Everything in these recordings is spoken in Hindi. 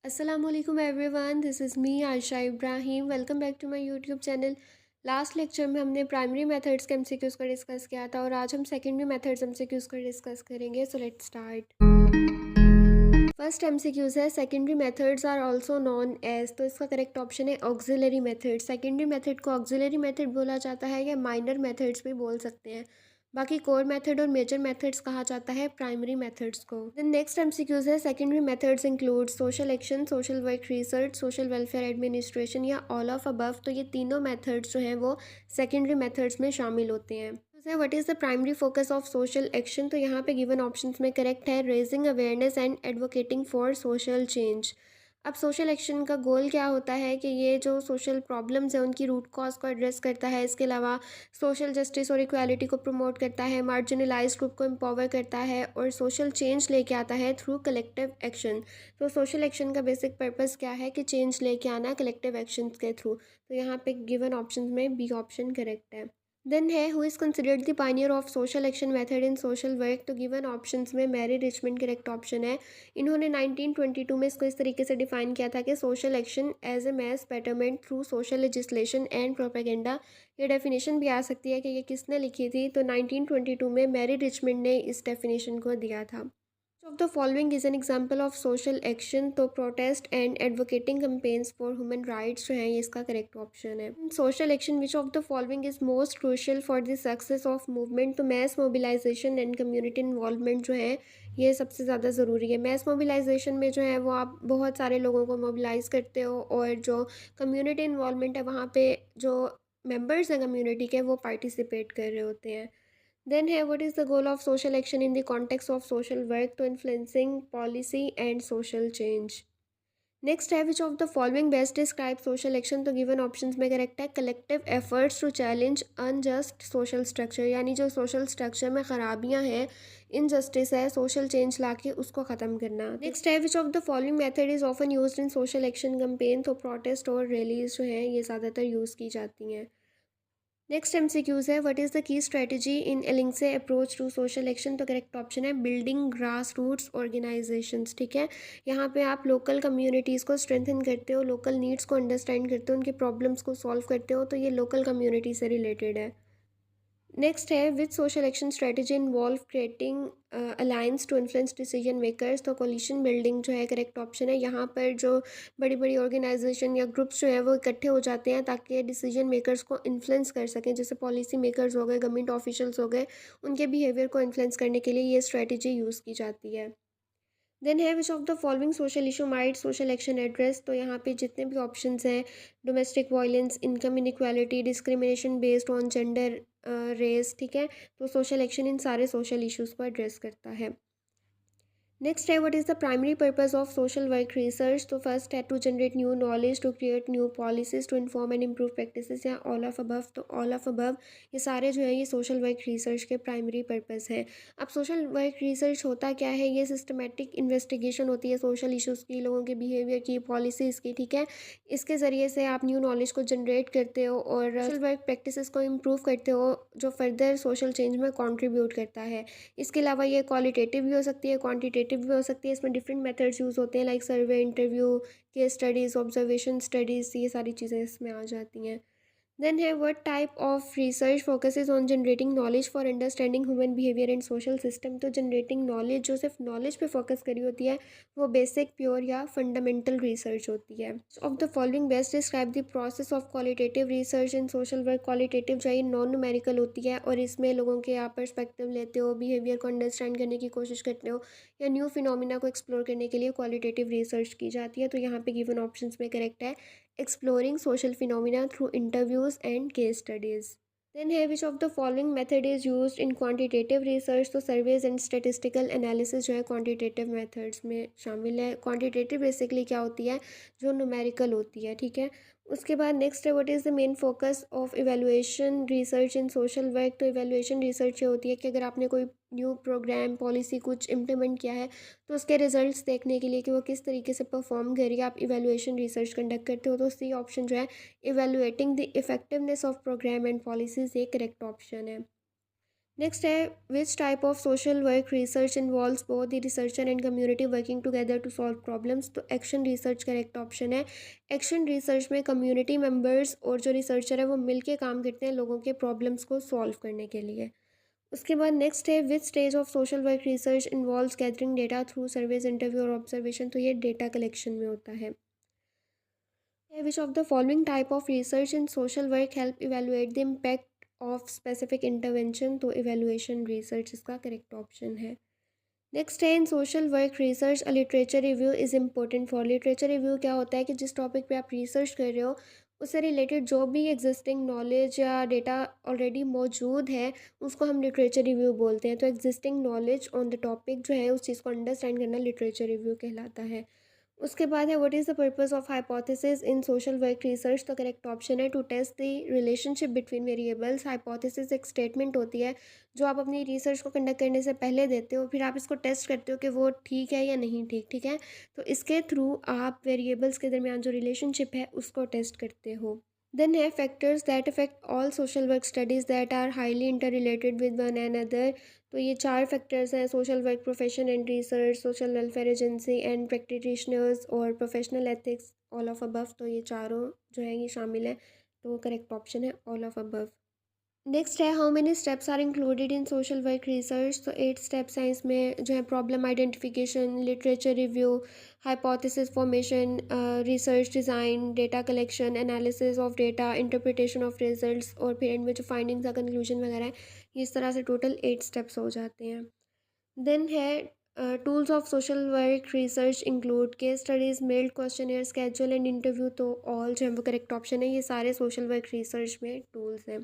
Assalamualaikum everyone, this is me Aisha Ibrahim. Welcome back to my YouTube channel. Last lecture में हमने प्राइमरी मेथड्स के एमसीक्यूज़ का डिस्कस किया था और आज हम सेकेंडरी मेथड्स एमसीक्यूज़ का डिस्कस करेंगे. So let's start. First MCQs है secondary methods are also known as. तो इसका करेक्ट ऑप्शन है ऑक्सिलरी मेथड. सेकेंडरी मेथड को ऑक्सिलरी मेथड बोला जाता है या माइनर मेथड्स भी बोल सकते हैं. बाकी कोर मेथड और मेजर मेथड्स कहा जाता है प्राइमरी मेथड्स को. देन नेक्स्ट एमसीक्यूज है secondary methods include social action, social work research, social welfare administration या ऑल ऑफ अबव. तो ये तीनों मेथड्स जो हैं वो सेकेंडरी मेथड्स में शामिल होते हैं. What is the primary focus of social action. तो यहाँ पे गिवन ऑप्शंस में करेक्ट है raising awareness and advocating for social change. अब सोशल एक्शन का गोल क्या होता है कि ये जो सोशल प्रॉब्लम्स हैं उनकी रूट कॉज को एड्रेस करता है. इसके अलावा सोशल जस्टिस और इक्वालिटी को प्रमोट करता है, मार्जिनलाइज्ड ग्रुप को एम्पावर करता है और सोशल चेंज लेके आता है थ्रू कलेक्टिव एक्शन. तो सोशल एक्शन का बेसिक पर्पस क्या है कि चेंज लेके आना कलेक्टिव एक्शन के थ्रू. तो यहाँ पे गिवन ऑप्शन में बी ऑप्शन करेक्ट है. देन है who is considered the Pioneer of social action method in social work. तो गिवन ऑप्शंस में मैरी रिचमंड करेक्ट ऑप्शन है. इन्होंने 1922 में इसको इस तरीके से डिफाइन किया था कि social action as a mass betterment through social legislation and propaganda. ये डेफिनेशन भी आ सकती है कि ये किसने लिखी थी. तो 1922 में मैरी रिचमंड ने इस डेफिनेशन को दिया था. Of the following is an example of social action. तो protest and advocating campaigns for human rights जो है ये इसका करेक्ट ऑप्शन है. Social action which of the following is most crucial for the success of movement. तो mass mobilisation and community involvement जो है ये सबसे ज़्यादा ज़रूरी है. मैस मोबिलाइजेशन में जो है वो आप बहुत सारे लोगों को मोबिलाइज करते हो और जो कम्युनिटी इन्वॉल्वमेंट है वहाँ पे जो मेंबर्स हैं कम्युनिटी के वो पार्टिसिपेट कर रहे होते हैं. देन है what is the goal of social action in the context of social work. तो influencing policy and social change. Next है which of the following best describe social action. तो गिवन ऑप्शंस में करेक्ट है collective efforts to challenge unjust social structure. यानी जो सोशल स्ट्रक्चर में खराबियां हैं, इनजस्टिस है, सोशल चेंज लाके उसको ख़त्म करना. नेक्स्ट है which of the following method is often used in social action campaign. तो प्रोटेस्ट और रैलीज जो हैं ये ज़्यादातर यूज़ की जाती हैं. नेक्स्ट एमसीक्यूज है what is the key strategy in Alinsky approach to social action. तो करेक्ट ऑप्शन है बिल्डिंग ग्रास रूट्स ऑर्गेनाइजेशंस. ठीक है, यहाँ पे आप लोकल कम्युनिटीज़ को स्ट्रेंथन करते हो, लोकल नीड्स को अंडरस्टैंड करते हो, उनके प्रॉब्लम्स को सॉल्व करते हो. तो ये लोकल कम्युनिटी से रिलेटेड है. नेक्स्ट है with social action strategy involve creating alliance to influence decision makers. तो कोलिशन बिल्डिंग जो है करेक्ट ऑप्शन है. यहाँ पर जो बड़ी बड़ी ऑर्गेनाइजेशन या ग्रुप्स जो है वो इकट्ठे हो जाते हैं ताकि डिसीजन मेकर्स को इन्फ्लुएंस कर सकें. जैसे पॉलिसी मेकर्स हो गए, गवर्नमेंट ऑफिशियल्स हो गए, उनके बिहेवियर को इन्फ्लुएंस करने के लिए ये स्ट्रेटजी यूज़ की जाती है. देन है which of the following social issue might social action address. तो यहाँ पे जितने भी ऑप्शंस हैं domestic violence, income inequality, discrimination based on gender, race. ठीक है, तो सोशल एक्शन इन सारे सोशल इश्यूज़ को एड्रेस करता है. नेक्स्ट है what is the primary purpose of social work research. तो फर्स्ट है to generate new knowledge, to create new policies, to inform and improve practices या ऑल ऑफ अबव. तो ऑल ऑफ अबव ये सारे जो है ये सोशल वर्क रिसर्च के प्राइमरी पर्पस हैं. अब सोशल वर्क रिसर्च होता क्या है, ये सिस्टमेटिक इन्वेस्टिगेशन होती है सोशल इशूज़ की, लोगों के बिहेवियर की, पॉलिसीज़ की. ठीक है, इसके ज़रिए से आप न्यू नॉलेज को जनरेट करते हो और सोशल वर्क प्रैक्टिसेस को इम्प्रूव करते हो जो फर्दर सोशल चेंज में कॉन्ट्रीब्यूट करता है. इसके अलावा ये क्वालिटेटिव भी हो सकती है, क्वांटिटेटिव भी हो सकती है. इसमें डिफरेंट मेथड्स यूज़ होते हैं like survey, interview, case studies, observation studies. ये सारी चीज़ें इसमें आ जाती हैं. देन है what type of research focuses on generating knowledge for understanding human behaviour and social system. तो जनरेटिंग नॉलेज जो सिर्फ नॉलेज पे फोकस करी होती है वो बेसिक, प्योर या फंडामेंटल रिसर्च होती है. Of the following best describe the process of qualitative research in social work. Qualitative जो है नॉन न्यूमेरिकल होती है और इसमें लोगों के आप पर्सपेक्टिव लेते हो, बिहेवियर को अंडरस्टैंड करने की कोशिश करते हो या न्यू फिनोमिना को एक्सप्लोर करने के लिए क्वालिटेटिव रिसर्च की जाती है. तो यहाँ पे गिवन ऑप्शंस में करेक्ट है exploring social phenomena through interviews and case studies. Then है which of the following method is used in quantitative research. तो surveys and statistical analysis जो है quantitative methods में शामिल है. quantitative basically क्या होती है, जो numerical होती है. ठीक है, उसके बाद नेक्स्ट है what is the main focus of evaluation research in social work. तो इवेलुएशन रिसर्च ये होती है कि अगर आपने कोई न्यू प्रोग्राम, पॉलिसी कुछ इम्प्लीमेंट किया है तो उसके रिजल्ट्स देखने के लिए कि वो किस तरीके से परफॉर्म कर रही है, आप इवेलुएशन रिसर्च कंडक्ट करते हो. तो सी ऑप्शन जो है evaluating the effectiveness of program and policies ये करेक्ट ऑप्शन है. नेक्स्ट है which type of social work research involves both the researcher and community working together to solve problems. तो एक्शन रिसर्च करेक्ट ऑप्शन है। एक्शन रिसर्च में कम्युनिटी मेंबर्स और जो रिसर्चर है वो मिलके काम करते हैं लोगों के प्रॉब्लम्स को सॉल्व करने के लिए। उसके बाद नेक्स्ट है which stage of social work research involves gathering data through surveys interview और ऑब्जर्वेशन। तो ये डेटा कलेक्शन में होता है। Which of the following type of research in social work help evaluate the impact of specific intervention? तो evaluation research इसका correct option है। नेक्स्ट है in social work research a literature review is important for. Literature review क्या होता है कि जिस टॉपिक पे आप रिसर्च कर रहे हो उससे रिलेटेड जो भी एग्जिस्टिंग नॉलेज या डेटा ऑलरेडी मौजूद है उसको हम लिटरेचर रिव्यू बोलते हैं। तो existing knowledge on the topic जो है उस चीज़ को अंडरस्टैंड करना लिटरेचर रिव्यू कहलाता है। उसके बाद है what is the purpose of hypothesis in social work research. तो करेक्ट ऑप्शन है to test the relationship between variables. Hypothesis एक स्टेटमेंट होती है जो आप अपनी रिसर्च को कंडक्ट करने से पहले देते हो, फिर आप इसको टेस्ट करते हो कि वो ठीक है या नहीं ठीक। ठीक है, तो इसके थ्रू आप वेरिएबल्स के दरमियान जो रिलेशनशिप है उसको टेस्ट करते हो। देन है factors that affect all social work studies that are highly interrelated with one and other. तो ये चार फैक्टर्स हैं social work profession and research, social welfare agency and practitioners और professional ethics, all of above. तो ये चारों जो है ये शामिल है। तो करेक्ट ऑप्शन है ऑल ऑफ अबव। नेक्स्ट है how many steps are included in social work research. तो 8 स्टेप्स हैं इसमें जो है problem identification, literature review, hypothesis formation, research design, data collection, analysis of data, interpretation of results और फिर एंड में जो फाइंडिंग्स का कंक्लूजन वगैरह है। ये इस तरह से टोटल 8 स्टेप्स हो जाते हैं। देन है tools of social work research include case studies, mailed questionnaire, schedule and interview. तो ऑल जो है वो करेक्ट ऑप्शन है। ये सारे सोशल वर्क रिसर्च में टूल्स हैं।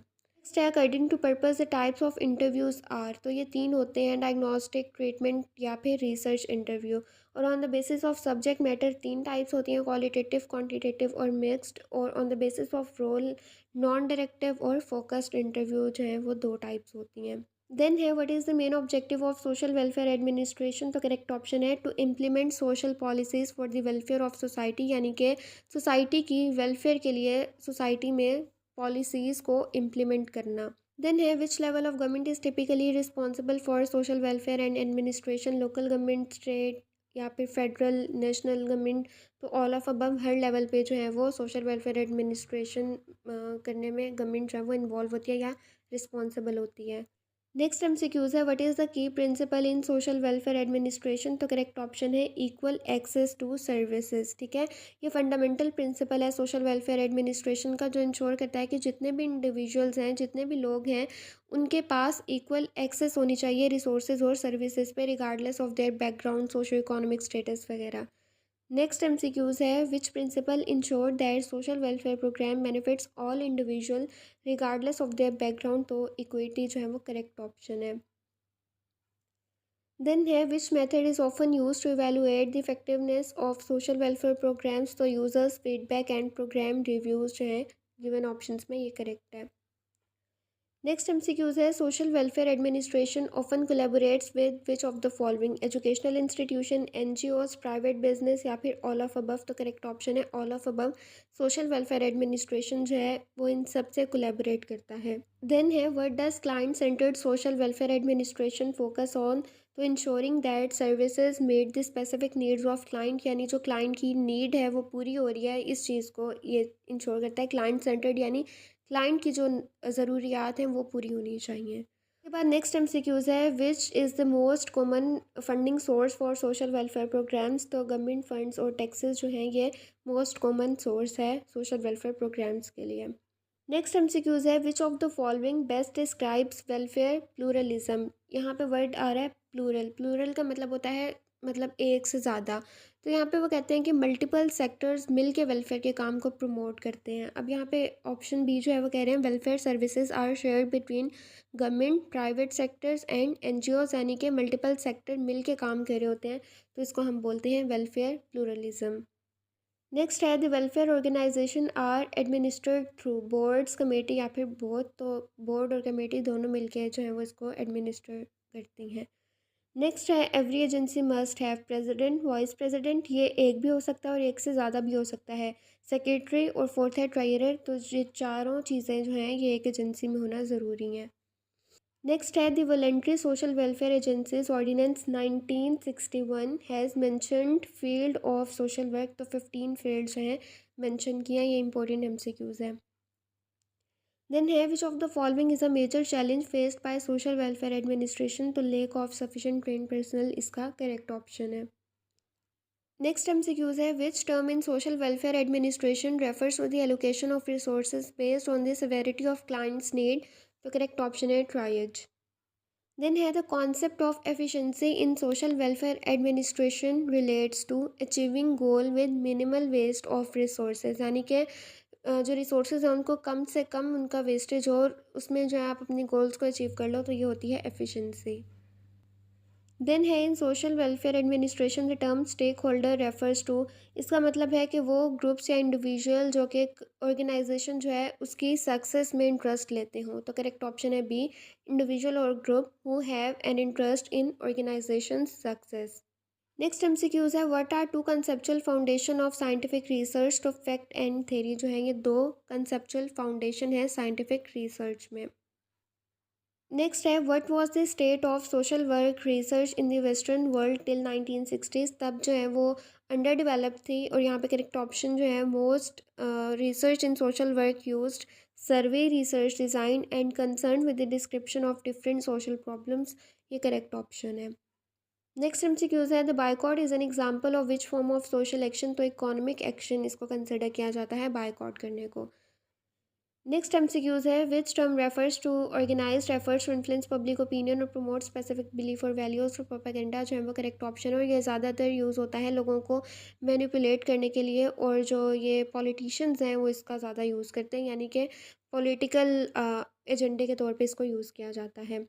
नेक्स्ट है according to purpose the types of interviews are. तो ये 3 होते हैं डायग्नोस्टिक, ट्रीटमेंट या फिर रिसर्च इंटरव्यू। और on the basis of subject matter 3 types होती हैं क्वालिटेटिव, क्वांटिटेटिव और मिक्स्ड। और on the basis of role non directive और फोकस्ड इंटरव्यू जो है वो 2 टाइप्स होती हैं। देन है what is the main objective of social welfare administration. तो करेक्ट ऑप्शन है to implement social policies for the welfare of society, यानी कि सोसाइटी की वेलफेयर के लिए सोसाइटी में पॉलिसीज़ को इम्प्लीमेंट करना। देन है which level of government is typically responsible for social welfare and administration. Local government, state या फिर फेडरल, नेशनल गवर्नमेंट। तो all of above her level पे जो है वो सोशल वेलफेयर एडमिनिस्ट्रेशन करने में गवर्नमेंट जो है वो इन्वॉल्व होती है या रिस्पॉन्सिबल होती है। नेक्स्ट एमसीक्यूज है what is the key principle in social welfare administration. तो करेक्ट ऑप्शन है इक्वल एक्सेस टू सर्विसेज। ठीक है, ये फंडामेंटल प्रिंसिपल है सोशल वेलफेयर एडमिनिस्ट्रेशन का जो इंश्योर करता है कि जितने भी इंडिविजुअल्स हैं, जितने भी लोग हैं, उनके पास इक्वल एक्सेस होनी चाहिए रिसोर्सेज और सर्विसेज पे regardless of their background, socio economic status वगैरह। नेक्स्ट एमसीक्यूज है which principle ensure that social welfare program benefits all individual regardless of their background. तो इक्विटी जो है वो करेक्ट ऑप्शन है। देन है which method is often use to evaluate the effectiveness of social welfare programs. तो users feedback and program reviews जो हैं गिवन ऑप्शंस में ये करेक्ट है। नेक्स्ट एमसीक्यूज है social welfare administration often collaborates with which of the following. Educational institution, NGOs, private business या फिर ऑल ऑफ अबव। तो करेक्ट ऑप्शन है all of above. Social welfare administration जो है वो इन सब से कोलैबोरेट करता है। देन है what does client centered social welfare administration focus on. तो ensuring that services made the specific needs of client, यानी जो क्लाइंट की नीड है वो पूरी हो रही है, इस चीज़ को ये इंश्योर करता है। क्लाइंट सेंटर्ड यानी क्लाइंट की जो ज़रूरियात हैं वो पूरी होनी चाहिए। उसके बाद नेक्स्ट एमसीक्यूज़ है which is the most common funding source for social welfare programs. तो गवर्नमेंट फंड्स और टैक्सेस जो हैं ये मोस्ट कॉमन सोर्स है सोशल वेलफेयर प्रोग्राम्स के लिए। नेक्स्ट एमसीक्यूज़ है which of the following best describes welfare pluralism. यहाँ पे वर्ड आ रहा है प्लूरल। प्लूरल का मतलब होता है मतलब एक से ज़्यादा। तो यहाँ पे वो कहते हैं कि मल्टीपल सेक्टर्स मिल के वेलफेयर के काम को प्रमोट करते हैं। अब यहाँ पे ऑप्शन बी जो है वो कह रहे हैं welfare services are shared between government, private sectors and NGOs, यानी कि मल्टीपल सेक्टर मिल के काम कर रहे होते हैं। तो इसको हम बोलते हैं वेलफेयर प्लूरलिज्म। नेक्स्ट है the welfare organization are administered through boards, committee या फिर बोथ। तो बोर्ड और कमेटी दोनों मिलके जो है वो इसको एडमिनिस्टर करती हैं। नेक्स्ट है every agency must have president, vice president. ये एक भी हो सकता है और एक से ज़्यादा भी हो सकता है। सेक्रेटरी और फोर्थ है ट्रायरर। तो ये चारों चीज़ें जो हैं ये एक एजेंसी में होना ज़रूरी है। नेक्स्ट है the voluntary social welfare agencies ordinance 1961 has mentioned field of social work. तो 15 फील्ड्स हैं मेंशन किया, ये इंपॉर्टेंट एमसीक्यूज़ है। देन है which of the following is a major challenge faced by social welfare administration. तो lack of sufficient train personnel इसका करेक्ट ऑप्शन है। नेक्स्ट एमसीक्यूज़ है which term in social welfare administration refers to the allocation of resources based on the severity of clients need. तो करेक्ट ऑप्शन है ट्राइज। देन है the concept of efficiency in social welfare administration relates to achieving goal with minimal waste of resources, यानी कि जो रिसोर्सेज हैं उनको कम से कम उनका वेस्टेज हो और उसमें जो है आप अपनी गोल्स को अचीव कर लो, तो ये होती है एफिशिएंसी। देन है in social welfare administration the term stakeholder refers to. इसका मतलब है कि वो ग्रुप्स या इंडिविजुअल जो कि एक ऑर्गेनाइजेशन जो है उसकी सक्सेस में इंटरेस्ट लेते हों। तो करेक्ट ऑप्शन है बी, इंडिविजुअल और group who have an interest in organization success. Next MCQs है what are two conceptual foundation of scientific research. तो फैक्ट एंड थ्योरी जो है ये दो कंसेप्चुअल फाउंडेशन है साइंटिफिक रिसर्च में। नेक्स्ट है what was the state of social work research in the western world till 1960s। तब जो है वो अंडर डेवलप थी और यहाँ पे करेक्ट ऑप्शन जो है most research in social work used survey research design and concern with the description of different social problems. ये करेक्ट ऑप्शन है। नेक्स्ट एमसीक्यूज है the boycott is an example of which form of social action. तो इकोनॉमिक एक्शन इसको कंसिडर किया जाता है बायकॉट करने को। नेक्स्ट एमसीक्यूज है which term refers to organized efforts to influence public opinion और प्रमोट स्पेसिफिक बिलीफ और वैल्यूज फॉर प्रोपेगेंडा। जो है वो करेक्ट ऑप्शन है और ये ज़्यादातर यूज़ होता है लोगों को मैनिपुलेट करने के लिए और जो ये पॉलिटिशियंस हैं वो इसका ज़्यादा यूज़ करते हैं, यानी कि पॉलिटिकल एजेंडे के तौर पे इसको यूज़ किया जाता है।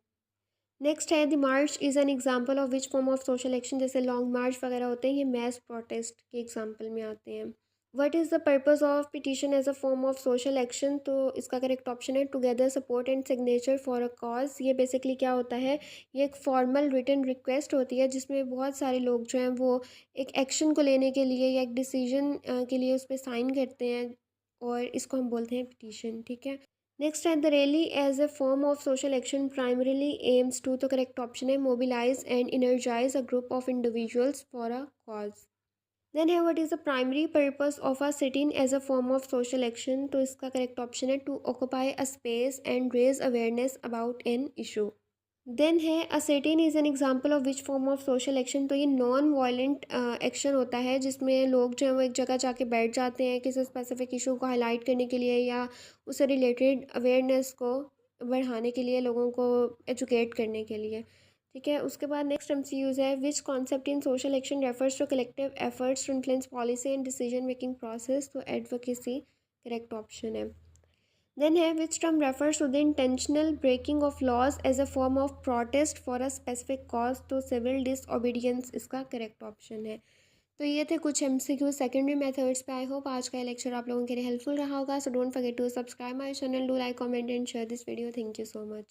नेक्स्ट है the March is an example of which form of social action. जैसे लॉन्ग मार्च वगैरह होते हैं ये मैस प्रोटेस्ट के एग्जांपल में आते हैं। What is the purpose of petition as a form of social action. तो इसका करेक्ट ऑप्शन है to gather support and signature for a cause. ये बेसिकली क्या होता है, ये एक फॉर्मल रिटन रिक्वेस्ट होती है जिसमें बहुत सारे लोग जो हैं वो एक एक्शन को लेने के लिए या एक डिसीजन के लिए उस पर साइन करते हैं और इसको हम बोलते हैं पिटिशन। ठीक है। नेक्स्ट है the rally as a form of social action primarily aims to. तो करेक्ट ऑप्शन है mobilize and energize a group of individuals for a cause. Then है what is the primary purpose of a sitting as a form of social action. तो इसका करेक्ट ऑप्शन है to occupy a space and raise awareness about an issue. Then है a sitting is an example of which form of social action. तो ये नॉन वायलेंट एक्शन होता है जिसमें लोग जो है वो एक जगह जाके बैठ जाते हैं किसी स्पेसिफिक इशू को हाईलाइट करने के लिए या उससे रिलेटेड अवेयरनेस को बढ़ाने के लिए, लोगों को एजुकेट करने के लिए। ठीक है। उसके बाद नेक्स्ट एमसीक्यूज है which concept in social action refers to collective efforts to influence policy and decision making process. तो एडवोकेसी करेक्ट ऑप्शन है। देन है which term refers to the intentional breaking of laws as a form of protest for a specific cause. तो सिविल डिसओबीडियंस इसका करेक्ट ऑप्शन है। तो ये थे कुछ एमसीक्यू सेकेंडरी मेथड्स पे। आई होप आज का लेक्चर आप लोगों के लिए हेल्पफुल रहा होगा। So don't forget to subscribe my channel, do like comment and share this video. Thank you so much.